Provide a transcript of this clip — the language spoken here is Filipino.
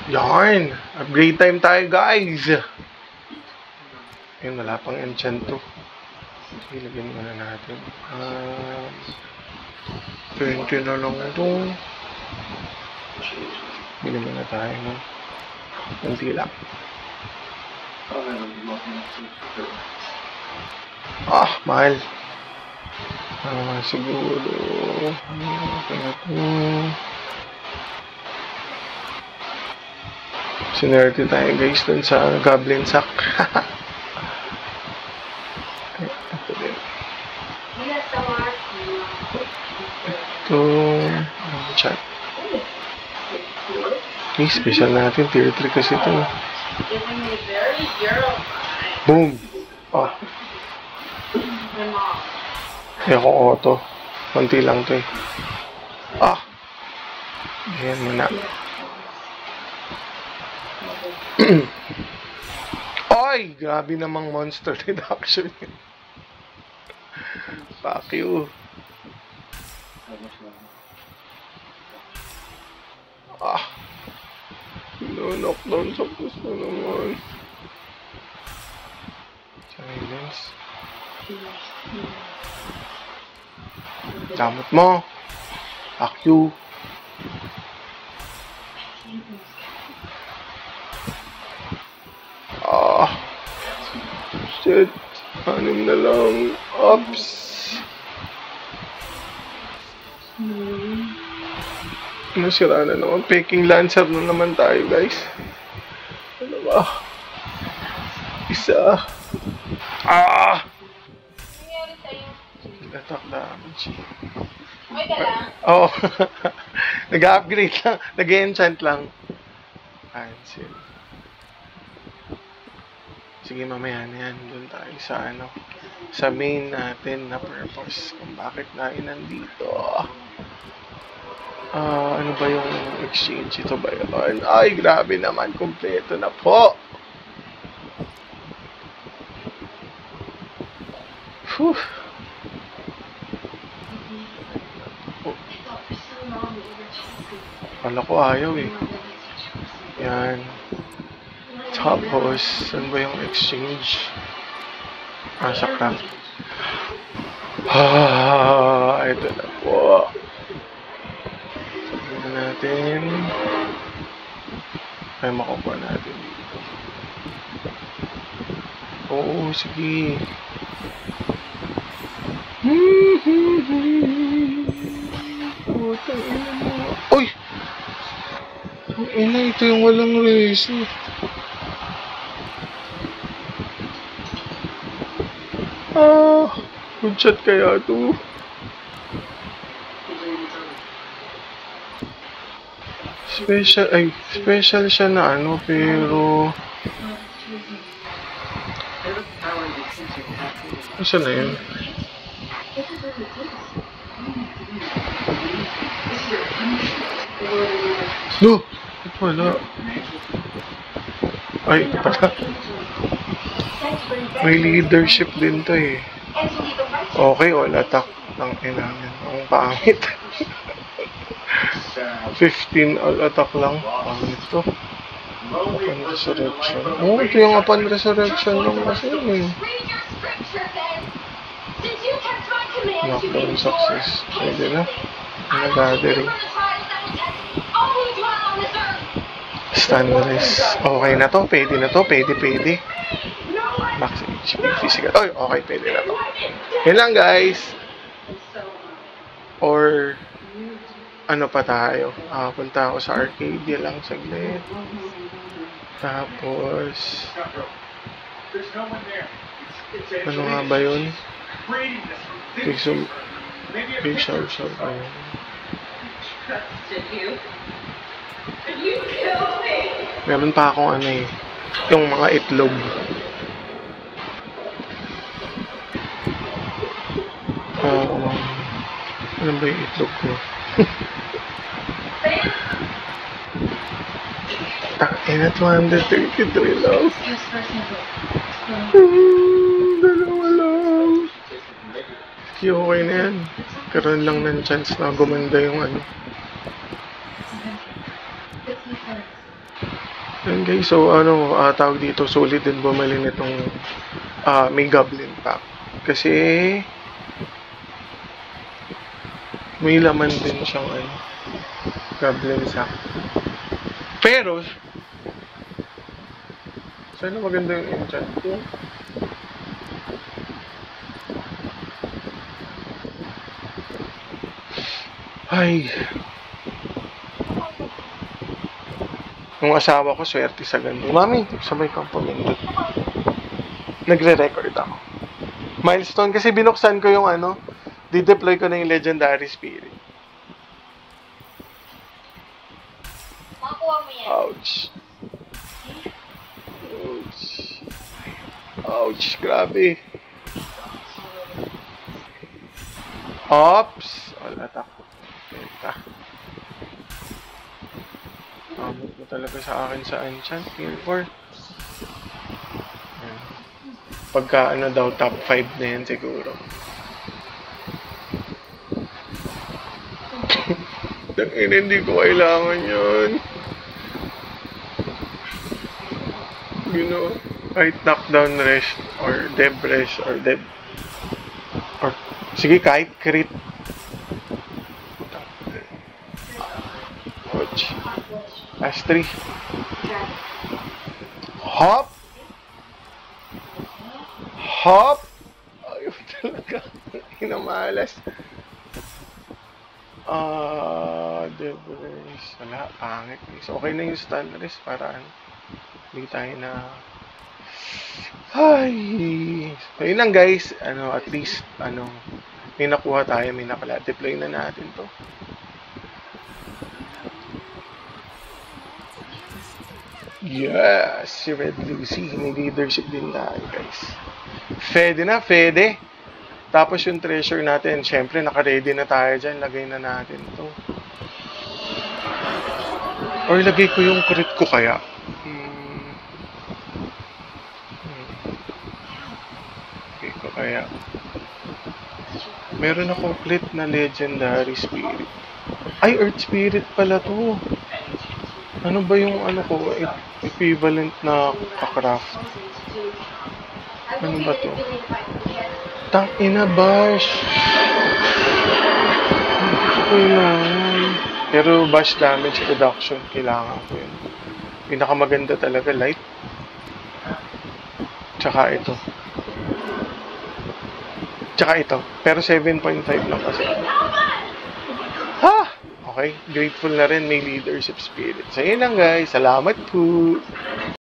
Yarn! Upgrade time tayo, guys! Ayun, wala pang enchant to. Ilagyan muna natin. 20 na lang ito. Bili muna tayo, no? Kunti lang. Mahal. Siguro. Okay na ito. Sinerte tayo, guys, dun sa Goblin Sack. Ito din. Ito. Chat. Okay, special natin. Tier 3 kasi ito. Boom! Ako auto. Konti lang to eh. Ayan muna. Oy! Grabe namang monster reduction. Fuck you. Knockdown sa puso naman. Silence. Damot mo. Fuck you. Shit. 6 na lang. Oops. Nasira na naman. Peking Lancer na naman tayo, guys. Ano ba? Isa. Nangyari sa'yo? Attack damage. Okay ka lang? Oo. Nag-upgrade lang. Nag-enchant lang. Cancel. Sige, mamaya na yan. Doon tayo sa sa main natin na purpose. Kung bakit na nandito. Ano ba yung exchange? Ito ba yun? Ay, grabe naman. Kompleto na po. Whew. Kala ko ayaw eh. Yan. Tapos, saan ba yung exchange? Sa craft. Ito na po. Sabihin natin. Ay, makukuha natin dito. Oo, sige. Putang ina mo. Uy! Ang ina, ito yung walang reso. Good shot kaya ito. Special siya na pero... Saan na yun? No! Wala. Ay, ito pala. May leadership din to eh. Okay, all attack ng inangin. Ang pangit. 15 all attack lang. Pangit to. Upon resurrection. Ito yung upon resurrection lang kasi eh. Knockdown success. Pwede na. Gathering. Standless. Okay na to. Pwede na to. Pwede. Max HP physical. Okay. Pwede na to. Yan lang, guys. Or ano pa tayo? Punta ako sa Arcadia lang saglit. Tapos ano nga ba yun? Big shout ba yun? Meron pa akong yung mga itlog. Ano ba yung itlog ko? Takina, 233 lang. Dalawa lang. Okay na yan. Karoon lang ng chance na gumanda yung Yun guys, so ano, tawag dito, sulit din bumili nitong may goblin pack. Kasi may laman din siyang ano, goblin sack. Pero, sana maganda yung enchant ko. Ay. Yung asawa ko, swerte sa ganito. Mami, sabay kang pumindot. Nagre-record ako. Milestone, kasi binuksan ko yung ano, di-deploy ko na yung Legendary Spirit. Makuha mo yan. Ouch. Ouch. Ouch, grabe. Ops. Wala takot. Teka. Amot mo talaga sa akin sa enchant. Tier 4. Pagka ano daw, top 5 na yan siguro. Hindi ko kailangan yun. You know, kahit knockdown rest or dev rest or dev or sige kahit crit. Ouch. Last 3. Hop! Hop! Ayaw talaga. Hinamalas. Debris. Wala, pangit. So, okay na yung stun rest para ano, hindi tayo na... Ay! So, yun lang guys. Ano, at least, ano, may nakuha tayo, may nakala. Deploy na natin to. Yes! Si Red Lucy. May leadership din tayo guys. Fede na, Fede. Tapos yung treasure natin, syempre naka-ready na tayo dyan. Lagay na natin to. Or lagay ko yung crit ko kaya. Lagay ko kaya. Meron akong crit na Legendary Spirit. Ay, Earth Spirit pala to. Ano ba yung ano ko? Equivalent na ka-craft. Ano ba to? Tangina bash. Hindi ko kailangan. Pero bash damage reduction, kailangan ko yun. Pinakamaganda talaga, light. Tsaka ito. Tsaka ito. Pero 7.5 lang kasi. Ha! Okay, grateful na rin, may leadership spirit. So yun lang guys, salamat po.